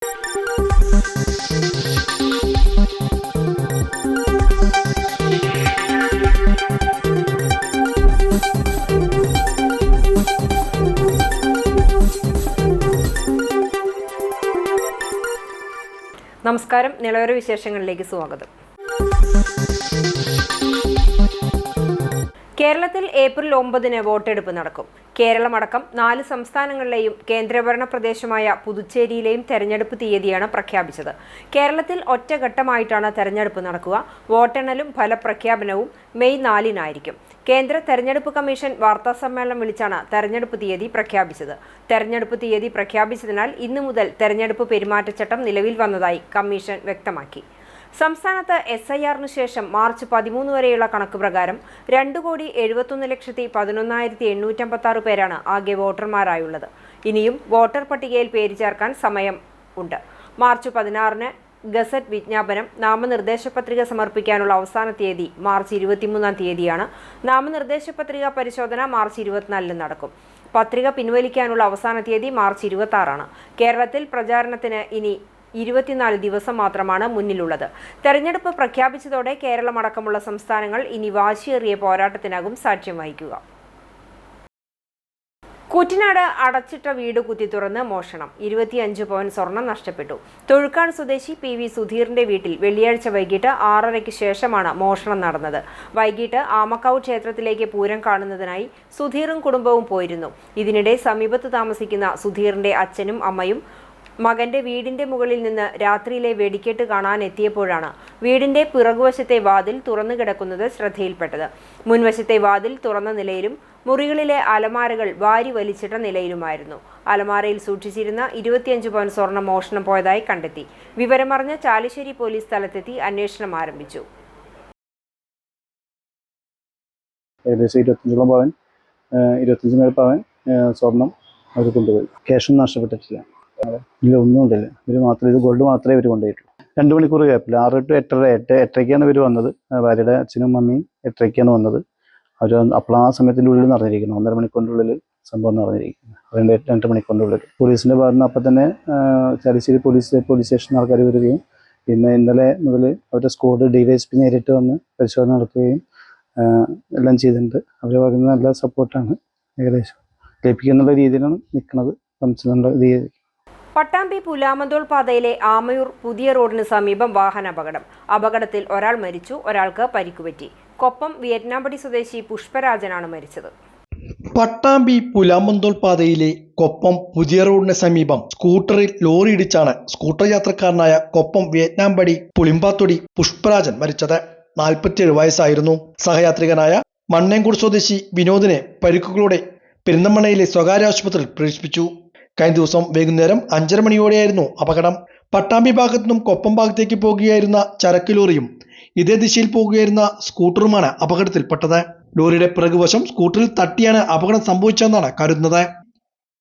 നമസ്കാരം. നിലവര വിശേഷങ്ങളിലേക്ക് സ്വാഗതം. കേരളത്തിൽ ഏപ്രിൽ 9 വോട്ടെടുപ്പ് നടക്കും. കേരളമടക്കം 4 സംസ്ഥാനങ്ങളിലെയും കേന്ദ്രഭരണ പ്രദേശമായ പുതുച്ചേരിയിലെയും തെരഞ്ഞെടുപ്പ് തീയതിയാണ് പ്രഖ്യാപിച്ചത്. കേരളത്തിൽ ഒറ്റഘട്ടമായിട്ടാണ് തെരഞ്ഞെടുപ്പ് നടക്കുക. വോട്ടെണ്ണലും ഫലപ്രഖ്യാപനവും മെയ് 4-നായിരിക്കും. കേന്ദ്ര തെരഞ്ഞെടുപ്പ് കമ്മീഷൻ വാർത്താസമ്മേളനം വിളിച്ചാണ് തെരഞ്ഞെടുപ്പ് തീയതി പ്രഖ്യാപിച്ചത്. തെരഞ്ഞെടുപ്പ് തീയതി പ്രഖ്യാപിച്ചതിനാൽ ഇന്നു മുതൽ തെരഞ്ഞെടുപ്പ് പെരുമാറ്റച്ചട്ടം നിലവിൽ വന്നതായി കമ്മീഷൻ വ്യക്തമാക്കി. സംസ്ഥാനത്ത് SIR-ന് ശേഷം മാർച്ച് 13 വരെയുള്ള കണക്ക് പ്രകാരം 2,71,11,856 പേരാണ് ആകെ വോട്ടർമാരായുള്ളത്. ഇനിയും വോട്ടർ പട്ടികയിൽ പേര് ചേർക്കാൻ സമയം ഉണ്ട്. മാർച്ച് 16-ന് ഗസറ്റ് വിജ്ഞാപനം, നാമനിർദ്ദേശ പത്രിക സമർപ്പിക്കാനുള്ള അവസാന തീയതി മാർച്ച് 23-ാം തീയതിയാണ്. നാമനിർദ്ദേശ പത്രിക പരിശോധന മാർച്ച് 24-ന് നടക്കും. പത്രിക പിൻവലിക്കാനുള്ള അവസാന തീയതി മാർച്ച് 26-ആണ്. കേരളത്തിൽ പ്രചാരണത്തിന് ഇനി 24 ദിവസം മാത്രമാണ് മുന്നിലുള്ളത്. തെരഞ്ഞെടുപ്പ് പ്രഖ്യാപിച്ചതോടെ കേരളമടക്കമുള്ള സംസ്ഥാനങ്ങൾ ഇനി വാശിയേറിയ പോരാട്ടത്തിനാകും സാക്ഷ്യം വഹിക്കുക. കുറ്റിനാട് അടച്ചിട്ട വീട് കുത്തി തുറന്ന് മോഷണം. 25 പവൻ സ്വർണം നഷ്ടപ്പെട്ടു. തൊഴുക്കാട് സ്വദേശി PV സുധീറിന്റെ വീട്ടിൽ വെള്ളിയാഴ്ച വൈകിട്ട് 6:30-ക്ക് ശേഷമാണ് മോഷണം നടന്നത്. വൈകിട്ട് ആമക്കാവ് ക്ഷേത്രത്തിലേക്ക് പൂരം കാണുന്നതിനായി സുധീറും കുടുംബവും പോയിരുന്നു. ഇതിനിടെ സമീപത്ത് താമസിക്കുന്ന സുധീറിന്റെ അച്ഛനും അമ്മയും മകന്റെ വീടിന്റെ മുകളിൽ നിന്ന് രാത്രിയിലെ വെടിക്കെട്ട് കാണാനെത്തിയപ്പോഴാണ് വീടിന്റെ പിറകുവശത്തെ വാതിൽ തുറന്നു കിടക്കുന്നത് ശ്രദ്ധയിൽപ്പെട്ടത്. മുൻവശത്തെ വാതിൽ തുറന്ന നിലയിലും മുറികളിലെ അലമാരകൾ വാരി വലിച്ചിട്ട നിലയിലുമായിരുന്നു. അലമാരയിൽ സൂക്ഷിച്ചിരുന്ന 25 പവൻ സ്വർണം മോഷണം പോയതായി കണ്ടെത്തി. വിവരമറിഞ്ഞ ചാലിശ്ശേരി പോലീസ് സ്ഥലത്തെത്തി അന്വേഷണം ആരംഭിച്ചു. ഏകദേശം 25 പവൻ സ്വർണം അവർ കൊണ്ടുപോയി. ക്യാഷൊന്നും നഷ്ടപ്പെട്ടിട്ടില്ല. ഇല്ല, ഒന്നും ഉണ്ടല്ല. ഇത് ഗോൾഡ് മാത്രമേ ഇവർ കൊണ്ടുപോയിട്ടുള്ളൂ. 2 മണിക്കൂർ ഗ്യാപ്പില്ല. 6 to 8:30-8:30-ക്കാണ് ഇവർ വന്നത്. ഭാര്യയുടെ അച്ഛനും അമ്മയും 8:30-ക്കാണ് വന്നത്. അവർ അപ്പോൾ ആ സമയത്തിൻ്റെ ഉള്ളിൽ നടന്നിരിക്കുന്നു. 1.5 മണിക്കൂറിൻ്റെ ഉള്ളിൽ സംഭവം നടന്നിരിക്കുന്നു. അതുകൊണ്ട് 2 മണിക്കൂറിൻ്റെ ഉള്ളിൽ പോലീസിൻ്റെ ഭാഗത്ത് നിന്ന് അപ്പം തന്നെ ചാലിശ്ശേരി പോലീസ് സ്റ്റേഷൻ ആൾക്കാർ വരികയും പിന്നെ ഇന്നലെ മുതൽ അവരുടെ സ്ക്വാഡ് DYSP നേരിട്ട് വന്ന് പരിശോധന നടത്തുകയും എല്ലാം ചെയ്തിട്ടുണ്ട്. അവരുടെ ഭാഗത്ത് നിന്ന് നല്ല സപ്പോർട്ടാണ് ഏകദേശം ലഭിക്കുന്നുള്ള രീതിയിലാണ് നിൽക്കുന്നത്. പട്ടാമ്പി പുലാമന്തോൾ പാതയിലെ ആമയൂർ പുതിയ റോഡിന് സമീപം വാഹനാപകടം. അപകടത്തിൽ ഒരാൾ മരിച്ചു, ഒരാൾക്ക് പരിക്കുപറ്റി. കൊപ്പം വിയറ്റ്നാംപടി സ്വദേശി പുഷ്പരാജനാണ് മരിച്ചത്. പട്ടാമ്പി പുലാമന്തോൾ പാതയിലെ കൊപ്പം പുതിയ റോഡിന് സമീപം സ്കൂട്ടറിൽ ലോറി ഇടിച്ചാണ് സ്കൂട്ടർ യാത്രക്കാരനായ കൊപ്പം വിയറ്റ്നാംപടി പുളിമ്പാത്തൊടി പുഷ്പരാജൻ മരിച്ചത്. 47 വയസ്സായിരുന്നു. സഹയാത്രികനായ മണ്ണേങ്കൂട് സ്വദേശി വിനോദിനെ പരിക്കുകളോടെ പെരിന്തൽമണ്ണയിലെ സ്വകാര്യ ആശുപത്രിയിൽ പ്രവേശിപ്പിച്ചു. കഴിഞ്ഞ ദിവസം വൈകുന്നേരം 5:30 മണിയോടെയായിരുന്നു അപകടം. പട്ടാമ്പി ഭാഗത്തു നിന്നും കൊപ്പം ഭാഗത്തേക്ക് പോകുകയായിരുന്ന ചരക്ക് ലോറിയും ഇതേ ദിശയിൽ പോകുകയായിരുന്ന സ്കൂട്ടറുമാണ് അപകടത്തിൽപ്പെട്ടത്. ലോറിയുടെ പിറകുവശം സ്കൂട്ടറിൽ തട്ടിയാണ് അപകടം സംഭവിച്ചതെന്നാണ് കരുതുന്നത്.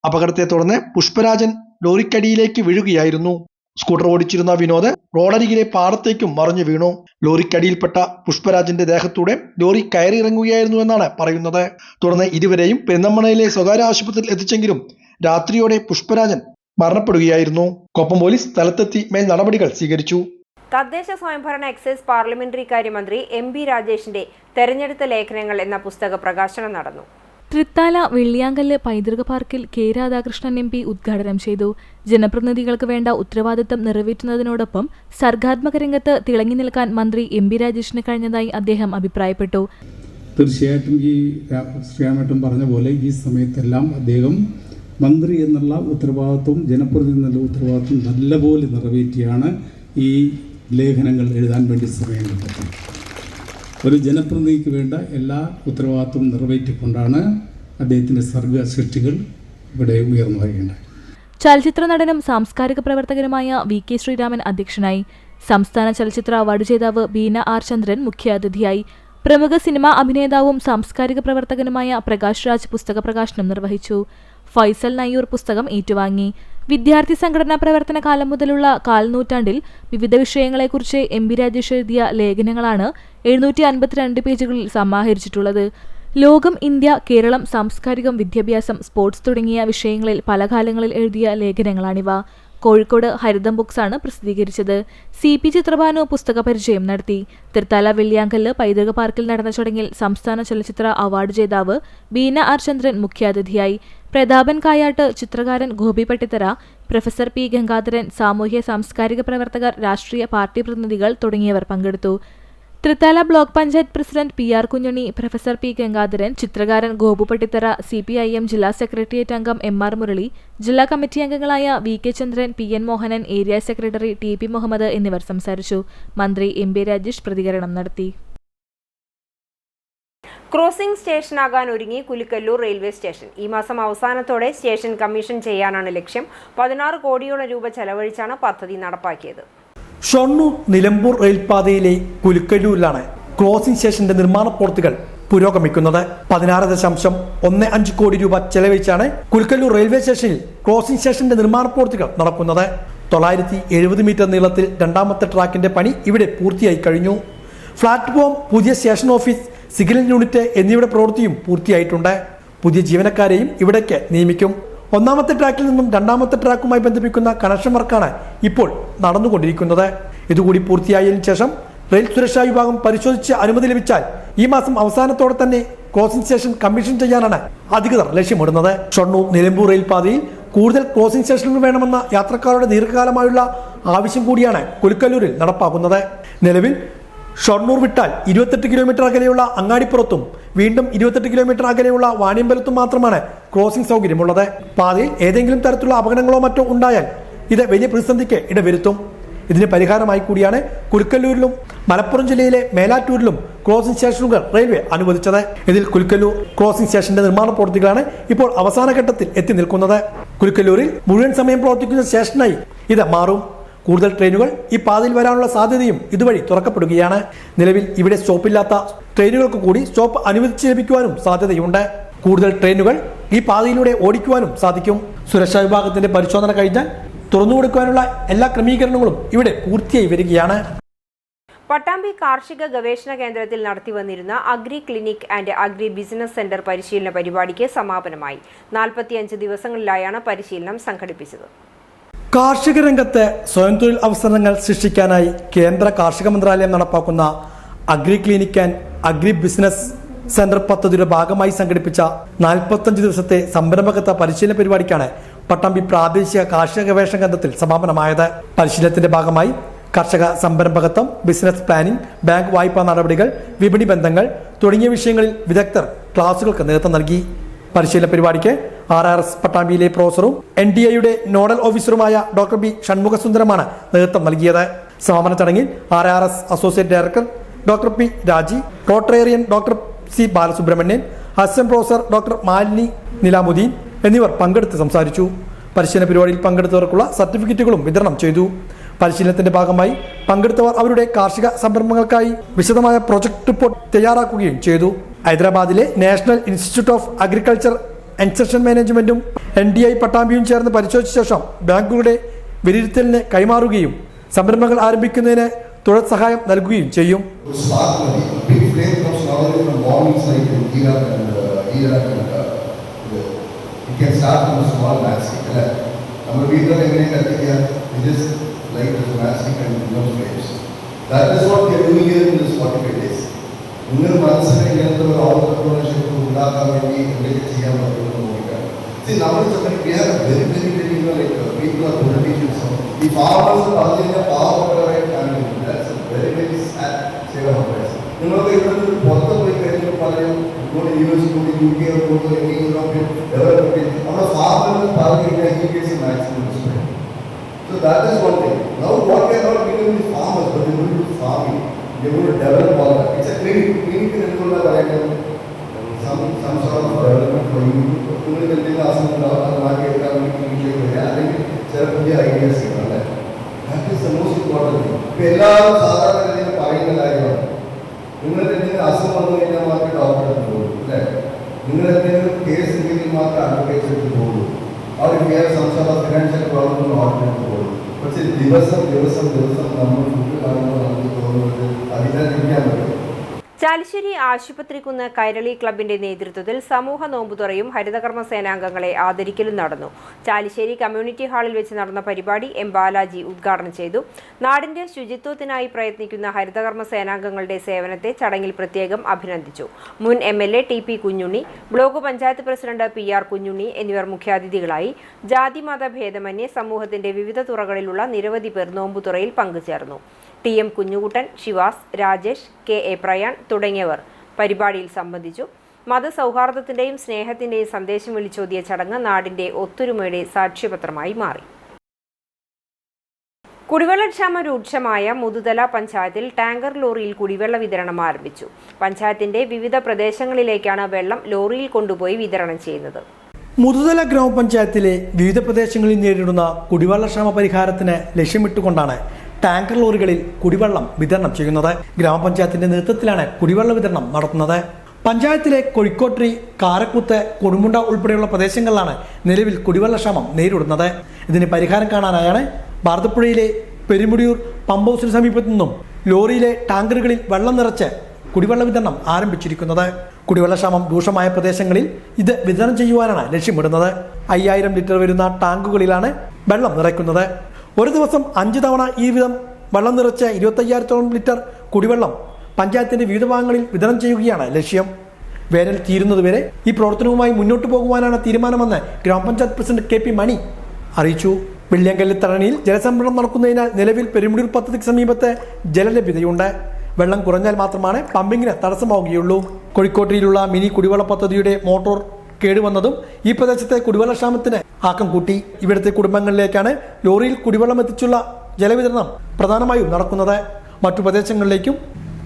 അപകടത്തെ തുടർന്ന് പുഷ്പരാജൻ ലോറിക്കടിയിലേക്ക് വീഴുകയായിരുന്നു. സ്കൂട്ടർ ഓടിച്ചിരുന്ന വിനോദ് റോഡരികിലെ പാടത്തേക്കും മറിഞ്ഞു വീണു. ലോറിക്കടിയിൽപ്പെട്ട പുഷ്പരാജന്റെ ദേഹത്തൂടെ ലോറി കയറിയിറങ്ങുകയായിരുന്നു എന്നാണ് പറയുന്നത്. തുടർന്ന് ഇരുവരെയും പെരിന്തൽമണ്ണയിലെ സ്വകാര്യ ആശുപത്രിയിൽ എത്തിച്ചെങ്കിലും രാത്രിയോടെ പുഷ്പരാജൻ മരണപ്പെടുകയായിരുന്നു. കൊപ്പം പോലീസ് സ്ഥലത്തെത്തി മേൽ നടപടികൾ സ്വീകരിച്ചു. തദ്ദേശ സ്വയംഭരണ എക്സൈസ് പാർലമെന്ററി കാര്യമന്ത്രി MB രാജേഷിന്റെ തെരഞ്ഞെടുത്ത ലേഖനങ്ങൾ എന്ന പുസ്തക പ്രകാശനം നടന്നു. തൃത്താല വെള്ളിയാങ്കല്ല് പൈതൃക പാർക്കിൽ K രാധാകൃഷ്ണൻ MP ഉദ്ഘാടനം ചെയ്തു. ജനപ്രതിനിധികൾക്ക് വേണ്ട ഉത്തരവാദിത്തം നിറവേറ്റുന്നതിനോടൊപ്പം സർഗാത്മക രംഗത്ത് തിളങ്ങി നിൽക്കാൻ മന്ത്രി MB രാജേഷിന് കഴിഞ്ഞതായി അദ്ദേഹം അഭിപ്രായപ്പെട്ടു. തീർച്ചയായിട്ടും ഈ ശ്രീരാമേട്ടൻ പറഞ്ഞ പോലെ ഈ സമയത്തെല്ലാം അദ്ദേഹം മന്ത്രി എന്നുള്ള ഉത്തരവാദിത്വം ജനപ്രതിനിധി എന്നുള്ള ഉത്തരവാദിത്വം നല്ലപോലെ നിറവേറ്റിയാണ് ഈ ലേഖനങ്ങൾ എഴുതാൻ വേണ്ടി സമയം കണ്ടെത്തുന്നത്. ഒരു ജനപ്രതിനിധിക്ക് വേണ്ട എല്ലാ ഉത്തരവാദിത്വവും നിറവേറ്റിക്കൊണ്ടാണ് അദ്ദേഹത്തിൻ്റെ സർഗ സൃഷ്ടികൾ ഇവിടെ ഉയർന്നു വരികയുണ്ടായി. ചലച്ചിത്ര നടനും സാംസ്കാരിക പ്രവർത്തകനുമായ VK ശ്രീരാമൻ അധ്യക്ഷനായി. സംസ്ഥാന ചലച്ചിത്ര അവാർഡ് ജേതാവ് ബീന R ചന്ദ്രൻ മുഖ്യാതിഥിയായി. പ്രമുഖ സിനിമാ അഭിനേതാവും സാംസ്കാരിക പ്രവർത്തകനുമായ പ്രകാശ് രാജ് പുസ്തക പ്രകാശനം നിർവഹിച്ചു. ഫൈസൽ നയ്യൂർ പുസ്തകം ഏറ്റുവാങ്ങി. വിദ്യാർത്ഥി സംഘടനാ പ്രവർത്തന കാലം മുതലുള്ള കാൽനൂറ്റാണ്ടിൽ വിവിധ വിഷയങ്ങളെക്കുറിച്ച് MB രാജേഷ് എഴുതിയ ലേഖനങ്ങളാണ് 752 പേജുകളിൽ സമാഹരിച്ചിട്ടുള്ളത്. ലോകം, ഇന്ത്യ, കേരളം, സാംസ്കാരികം, വിദ്യാഭ്യാസം, സ്പോർട്സ് തുടങ്ങിയ വിഷയങ്ങളിൽ പല കാലങ്ങളിൽ എഴുതിയ ലേഖനങ്ങളാണിവ. കോഴിക്കോട് ഹരിതം ബുക്സാണ് പ്രസിദ്ധീകരിച്ചത്. CP ചിത്രഭാനു പുസ്തക പരിചയം നടത്തി. തൃത്താല വെള്ളിയാങ്കല്ല് പൈതൃക പാർക്കിൽ നടന്ന ചടങ്ങിൽ സംസ്ഥാന ചലച്ചിത്ര അവാർഡ് ജേതാവ് ബീന ആർ ചന്ദ്രൻ മുഖ്യാതിഥിയായി. പ്രതാപൻ കായാട്ട്, ചിത്രകാരൻ ഗോപി പട്ടിത്തറ, പ്രൊഫസർ P ഗംഗാധരൻ, സാമൂഹ്യ സാംസ്കാരിക പ്രവർത്തകർ, രാഷ്ട്രീയ പാർട്ടി പ്രതിനിധികൾ തുടങ്ങിയവർ പങ്കെടുത്തു. Thrithala block panchayat president PR Kunjunni, professor P Gangadharan, ചിത്രകാരൻ ഗോപു പട്ടിത്തറ, CPIM ജില്ലാ സെക്രട്ടേറിയറ്റ് അംഗം MR മുരളി, ജില്ലാ കമ്മിറ്റി അംഗങ്ങളായ VK Chandran, PN Mohanan, area secretary TP Muhammad എന്നിവർ സംസാരിച്ചു. മന്ത്രി MB രാജേഷ് പ്രതികരണം നടത്തി. ക്രോസിംഗ് സ്റ്റേഷനാകാൻ ഒരുങ്ങി കുലുക്കല്ലൂർ റെയിൽവേ സ്റ്റേഷൻ. ഈ മാസം അവസാനത്തോടെ സ്റ്റേഷൻ കമ്മീഷൻ ചെയ്യാനാണ് ലക്ഷ്യം. 16 കോടിയോളം രൂപ ചെലവഴിച്ചാണ് പദ്ധതി നടപ്പാക്കിയത്. ഷൊർണൂർ നിലമ്പൂർ റെയിൽപാതയിലെ കുലുക്കല്ലൂരിലാണ് ക്രോസിംഗ് സ്റ്റേഷന്റെ നിർമ്മാണ പ്രവൃത്തികൾ പുരോഗമിക്കുന്നത്. 16.15 കോടി രൂപ ചെലവഴിച്ചാണ് കുലുക്കല്ലൂർ റെയിൽവേ സ്റ്റേഷനിൽ ക്രോസിംഗ് സ്റ്റേഷന്റെ നിർമ്മാണ പ്രവൃത്തികൾ നടക്കുന്നത്. 970 മീറ്റർ നീളത്തിൽ രണ്ടാമത്തെ ട്രാക്കിന്റെ പണി ഇവിടെ പൂർത്തിയായി കഴിഞ്ഞു. പ്ലാറ്റ്ഫോം, പുതിയ സ്റ്റേഷൻ ഓഫീസ്, സിഗ്നൽ യൂണിറ്റ് എന്നിവയുടെ പ്രവൃത്തിയും പൂർത്തിയായിട്ടുണ്ട്. പുതിയ ജീവനക്കാരെയും ഇവിടേക്ക് നിയമിക്കും. ഒന്നാമത്തെ ട്രാക്കിൽ നിന്നും രണ്ടാമത്തെ ട്രാക്കുമായി ബന്ധിപ്പിക്കുന്ന കണക്ഷൻ വർക്കാണ് ഇപ്പോൾ നടന്നുകൊണ്ടിരിക്കുന്നത്. ഇതുകൂടി പൂർത്തിയായതിനു ശേഷം റെയിൽ സുരക്ഷാ വിഭാഗം പരിശോധിച്ച് അനുമതി ലഭിച്ചാൽ ഈ മാസം അവസാനത്തോടെ തന്നെ ക്രോസിംഗ് സ്റ്റേഷൻ കമ്മീഷൻ ചെയ്യാനാണ് അധികൃതർ ലക്ഷ്യമിടുന്നത്. ഷൊർണൂർ നിലമ്പൂർ റെയിൽപാതയിൽ കൂടുതൽ ക്രോസിംഗ് സ്റ്റേഷനുകൾ വേണമെന്ന യാത്രക്കാരുടെ ദീർഘകാലമായുള്ള ആവശ്യം കൂടിയാണ് കുലുക്കല്ലൂരിൽ നടപ്പാക്കുന്നത്. നിലവിൽ ഷൊർണൂർ വിട്ടാൽ 28 കിലോമീറ്റർ അകലെയുള്ള അങ്ങാടിപ്പുറത്തും വീണ്ടും 28 കിലോമീറ്റർ അകലെയുള്ള വാണിയമ്പലത്തും മാത്രമാണ് ക്രോസിംഗ് സൗകര്യമുള്ളത്. പാതയിൽ ഏതെങ്കിലും തരത്തിലുള്ള അപകടങ്ങളോ മറ്റോ ഉണ്ടായാൽ ഇത് വലിയ പ്രതിസന്ധിക്ക് ഇടവരുത്തും. ഇതിന് പരിഹാരമായി കൂടിയാണ് കുലുക്കല്ലൂരിലും മലപ്പുറം ജില്ലയിലെ മേലാറ്റൂരിലും ക്രോസിംഗ് സ്റ്റേഷനുകൾ റെയിൽവേ അനുവദിച്ചത്. ഇതിൽ കുലുക്കല്ലൂർ ക്രോസിംഗ് സ്റ്റേഷന്റെ നിർമ്മാണ പ്രവൃത്തികളാണ് ഇപ്പോൾ അവസാന ഘട്ടത്തിൽ എത്തി നിൽക്കുന്നത്. കുലുക്കല്ലൂരിൽ മുഴുവൻ സമയം പ്രവർത്തിക്കുന്ന സ്റ്റേഷനായി ഇത് മാറും. കൂടുതൽ ട്രെയിനുകൾ ഈ പാതയിൽ വരാനുള്ള സാധ്യതയും ഇതുവഴി തുറക്കപ്പെടുകയാണ്. നിലവിൽ ഇവിടെ സ്റ്റോപ്പില്ലാത്ത ട്രെയിനുകൾക്ക് കൂടി സ്റ്റോപ്പ് അനുവദിച്ച് ലഭിക്കുവാനും സാധ്യതയുണ്ട്. കൂടുതൽ ട്രെയിനുകൾ ഈ പാതയിലൂടെ ഓടിക്കുവാനും സാധിക്കും. സുരക്ഷാ വിഭാഗത്തിന്റെ പരിശോധന കഴിഞ്ഞാൽ തുറന്നുകൊടുക്കുവാനുള്ള എല്ലാ ക്രമീകരണങ്ങളും ഇവിടെ പൂർത്തിയായി വരികയാണ്. പട്ടാമ്പി കാർഷിക ഗവേഷണ കേന്ദ്രത്തിൽ നടത്തിവന്നിരുന്ന agri clinic and agri business centre പരിശീലന പരിപാടിക്ക് സമാപനമായി. 45 ദിവസങ്ങളിലായാണ് പരിശീലനം സംഘടിപ്പിച്ചത്. കാർഷിക രംഗത്ത് സ്വയം തൊഴിൽ അവസരങ്ങൾ സൃഷ്ടിക്കാനായി കേന്ദ്ര കാർഷിക മന്ത്രാലയം നടപ്പാക്കുന്ന agri clinic and agri business centre പദ്ധതിയുടെ ഭാഗമായി സംഘടിപ്പിച്ച 45 ദിവസത്തെ സംരംഭകത്വ പരിശീലന പരിപാടിക്കാണ് പട്ടാമ്പി പ്രാദേശിക കാർഷിക ഗവേഷണ കേന്ദ്രത്തിൽ സമാപനമായത്. പരിശീലനത്തിന്റെ ഭാഗമായി കർഷക സംരംഭകത്വം, ബിസിനസ് പ്ലാനിംഗ്, ബാങ്ക് വായ്പാ നടപടികൾ, വിപണി ബന്ധങ്ങൾ തുടങ്ങിയ വിഷയങ്ങളിൽ വിദഗ്ധർ ക്ലാസുകൾക്ക് നേതൃത്വം നൽകി. പരിശീലന പരിപാടിക്ക് RRS പട്ടാമ്പിയിലെ പ്രൊഫസറും NDAയുടെ നോഡൽ ഓഫീസറുമായ ഡോക്ടർ B ഷൺമുഖസുന്ദരമാണ് നേതൃത്വം നൽകിയത്. സമാപന ചടങ്ങിൽ RRS associate director doctor P Raji, Rotarian doctor C Balasubramanian, assistant professor doctor Malini Nilamudeen എന്നിവർ പങ്കെടുത്ത് സംസാരിച്ചു. പരിശീലന പരിപാടിയിൽ പങ്കെടുത്തവർക്കുള്ള സർട്ടിഫിക്കറ്റുകളും വിതരണം ചെയ്തു. പരിശീലനത്തിന്റെ ഭാഗമായി പങ്കെടുത്തവർ അവരുടെ കാർഷിക സംരംഭങ്ങൾക്കായി വിശദമായ പ്രൊജക്ട് റിപ്പോർട്ട് തയ്യാറാക്കുകയും ചെയ്തു. ഹൈദരാബാദിലെ national institute of agriculture extension മാനേജ്മെന്റും NDA പട്ടാമ്പിയും ചേർന്ന് പരിശോധിച്ച ശേഷം ബാങ്കുകളുടെ വിലയിരുത്തലിന് കൈമാറുകയും സംരംഭങ്ങൾ ആരംഭിക്കുന്നതിന് തുടർ സഹായം നൽകുകയും ചെയ്യും. നിങ്ങൾ മനസ്സിനെ ഇങ്ങനത്തെ ഒരു ഓൺട്രപ്രണർഷിപ്പ് ഉണ്ടാക്കാൻ വേണ്ടി എന്തൊക്കെ ചെയ്യാൻ പറ്റുമെന്ന് നോക്കിയിട്ടാണ്. നമ്മൾ very very very people are politicians. ഈ ഫാമേഴ്സ് പറഞ്ഞു കഴിഞ്ഞാൽ പാവപ്പെട്ടവരെ കാണിക്കുന്നുണ്ട്. വെരി വെരി നിങ്ങൾക്ക് ഇവിടെ പുറത്ത് പോയി കഴിഞ്ഞാൽ പലരും ഇങ്ങോട്ട് US കൂടി UK യൂറോപ്യൻ ഡെവലപ്മെന്റ് നമ്മുടെ ഫാമേഴ്സ് പറഞ്ഞു കഴിഞ്ഞാൽ he gets maximum respect. So that is one thing. Now what we are not giving the farmers, but we will do farming. They will develop all that. It's a clinic. Clinic in Angola, right? Some sort of development for you. You will get the awesome market, I think several ideas here. That is the most important thing. Pella, Sara, and Pine Lion. You will get the awesome market out of the world. You will get the case in the market advocates of the world. Or if you have some sort of financial problem, not in the world. But it's ദിവസം നമ്മൾ ചാലിശ്ശേരി ആശുപത്രിക്കുന്ന് കൈരളി ക്ലബിന്റെ നേതൃത്വത്തിൽ സമൂഹ നോമ്പുതുറയും ഹരിതകർമ്മ സേനാംഗങ്ങളെ ആദരിക്കലും നടന്നു. Chalissery community ഹാളിൽ വെച്ച് നടന്ന പരിപാടി എം ബാലാജി ഉദ്ഘാടനം ചെയ്തു. നാടിന്റെ ശുചിത്വത്തിനായി പ്രയത്നിക്കുന്ന ഹരിതകർമ്മ സേനാംഗങ്ങളുടെ സേവനത്തെ ചടങ്ങിൽ പ്രത്യേകം അഭിനന്ദിച്ചു. മുൻ MLA T P Kunjunni, block panchayat president PR Kunjunni എന്നിവർ മുഖ്യാതിഥികളായി. ജാതിമത ഭേദമന്യേ സമൂഹത്തിന്റെ വിവിധ തുറകളിലുള്ള നിരവധി പേർ നോമ്പുതുറയിൽ പങ്കുചേർന്നു. TM കുഞ്ഞുകുട്ടൻ, ശിവാസ്, രാജേഷ്, KA പ്രയാൺ തുടങ്ങിയവർ പരിപാടിയിൽ സംബന്ധിച്ചു. മതസൗഹാർദ്ദത്തിന്റെയും സ്നേഹത്തിന്റെയും സന്ദേശം വിളിച്ചോതിയ ചടങ്ങ് നാടിന്റെ ഒത്തൊരുമയുടെ സാക്ഷ്യപത്രമായി മാറി. കുടിവെള്ളക്ഷാമം രൂക്ഷമായ മുതുതല പഞ്ചായത്തിൽ ടാങ്കർ ലോറിയിൽ കുടിവെള്ള വിതരണം ആരംഭിച്ചു. പഞ്ചായത്തിന്റെ വിവിധ പ്രദേശങ്ങളിലേക്കാണ് വെള്ളം ലോറിയിൽ കൊണ്ടുപോയി വിതരണം ചെയ്യുന്നത്. മുതുതല ഗ്രാമപഞ്ചായത്തിലെ വിവിധ പ്രദേശങ്ങളിൽ നേരിടുന്ന കുടിവെള്ളക്ഷാമ പരിഹാരത്തിന് ലക്ഷ്യമിട്ടുകൊണ്ടാണ് ടാങ്കർ ലോറികളിൽ കുടിവെള്ളം വിതരണം ചെയ്യുന്നത്. ഗ്രാമപഞ്ചായത്തിന്റെ നേതൃത്വത്തിലാണ് കുടിവെള്ള വിതരണം നടത്തുന്നത്. പഞ്ചായത്തിലെ കോഴിക്കോട്രി, കാരക്കുത്ത്, കൊടുമുണ്ട ഉൾപ്പെടെയുള്ള പ്രദേശങ്ങളിലാണ് നിലവിൽ കുടിവെള്ളക്ഷാമം നേരിടുന്നത്. ഇതിന് പരിഹാരം കാണാനായാണ് ഭാരതപ്പുഴയിലെ പെരുമുടിയൂർ പമ്പ് ഹൗസിന് സമീപത്തു നിന്നും ലോറിയിലെ ടാങ്കറുകളിൽ വെള്ളം നിറച്ച് കുടിവെള്ള വിതരണം ആരംഭിച്ചിരിക്കുന്നത്. കുടിവെള്ളക്ഷാമം രൂക്ഷമായ പ്രദേശങ്ങളിൽ ഇത് വിതരണം ചെയ്യുവാനാണ് ലക്ഷ്യമിടുന്നത്. 5000 ലിറ്റർ വരുന്ന ടാങ്കുകളിലാണ് വെള്ളം നിറയ്ക്കുന്നത്. ഒരു ദിവസം 5 തവണ ഈ വിധം വെള്ളം നിറച്ച് 25,000 ലിറ്റർ കുടിവെള്ളം പഞ്ചായത്തിന്റെ വിവിധ ഭാഗങ്ങളിൽ വിതരണം ചെയ്യുകയാണ് ലക്ഷ്യം. വേനൽ തീരുന്നതുവരെ ഈ പ്രവർത്തനവുമായി മുന്നോട്ട് പോകുവാനാണ് തീരുമാനമെന്ന് ഗ്രാമപഞ്ചായത്ത് പ്രസിഡന്റ് KP മണി അറിയിച്ചു. വെള്ളിയങ്കല്ല് തടണിയിൽ ജലസംഭരണം നടക്കുന്നതിനാൽ നിലവിൽ പെരുമുടിയൂർ പദ്ധതിക്ക് സമീപത്ത് ജലലഭ്യതയുണ്ട്. വെള്ളം കുറഞ്ഞാൽ മാത്രമാണ് പമ്പിങ്ങിന് തടസ്സമാവുകയുള്ളൂ. കോഴിക്കോട്ടിലുള്ള മിനി കുടിവെള്ള പദ്ധതിയുടെ മോട്ടോർ കേടുവന്നതും ഈ പ്രദേശത്തെ കുടിവെള്ളക്ഷാമത്തിന് ആക്കം കൂട്ടി. ഇവിടുത്തെ കുടുംബങ്ങളിലേക്കാണ് ലോറിയിൽ കുടിവെള്ളം എത്തിച്ചുള്ള ജലവിതരണം പ്രധാനമായും നടക്കുന്നത്. മറ്റു പ്രദേശങ്ങളിലേക്കും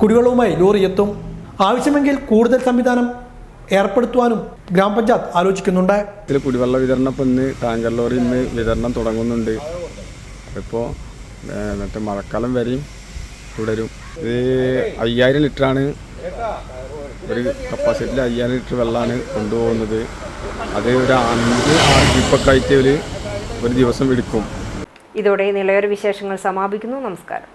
കുടിവെള്ളവുമായി ലോറി എത്തും. ആവശ്യമെങ്കിൽ കൂടുതൽ സംവിധാനം ഏർപ്പെടുത്തുവാനും ഗ്രാമപഞ്ചായത്ത് ആലോചിക്കുന്നുണ്ട്. ഇതിൽ കുടിവെള്ള വിതരണം ഇപ്പം ഇന്ന് ടാങ്കർ ലോറി ഇന്ന് വിതരണം തുടങ്ങുന്നുണ്ട്. ഇപ്പോൾ മറ്റേ മഴക്കാലം വരെയും തുടരും. ഇത് 5000 ലിറ്ററാണ്, ഒരു കപ്പാസിറ്റിയിൽ 5000 ലിറ്റർ വെള്ളമാണ് കൊണ്ടുപോകുന്നത്. അത് ഒരു 5-6 ട്രിപ്പൊക്കെ ആയിട്ട് ഒരു ദിവസം എടുക്കും. ഇതോടെ നിളയൊരു വിശേഷങ്ങൾ സമാപിക്കുന്നു. നമസ്കാരം.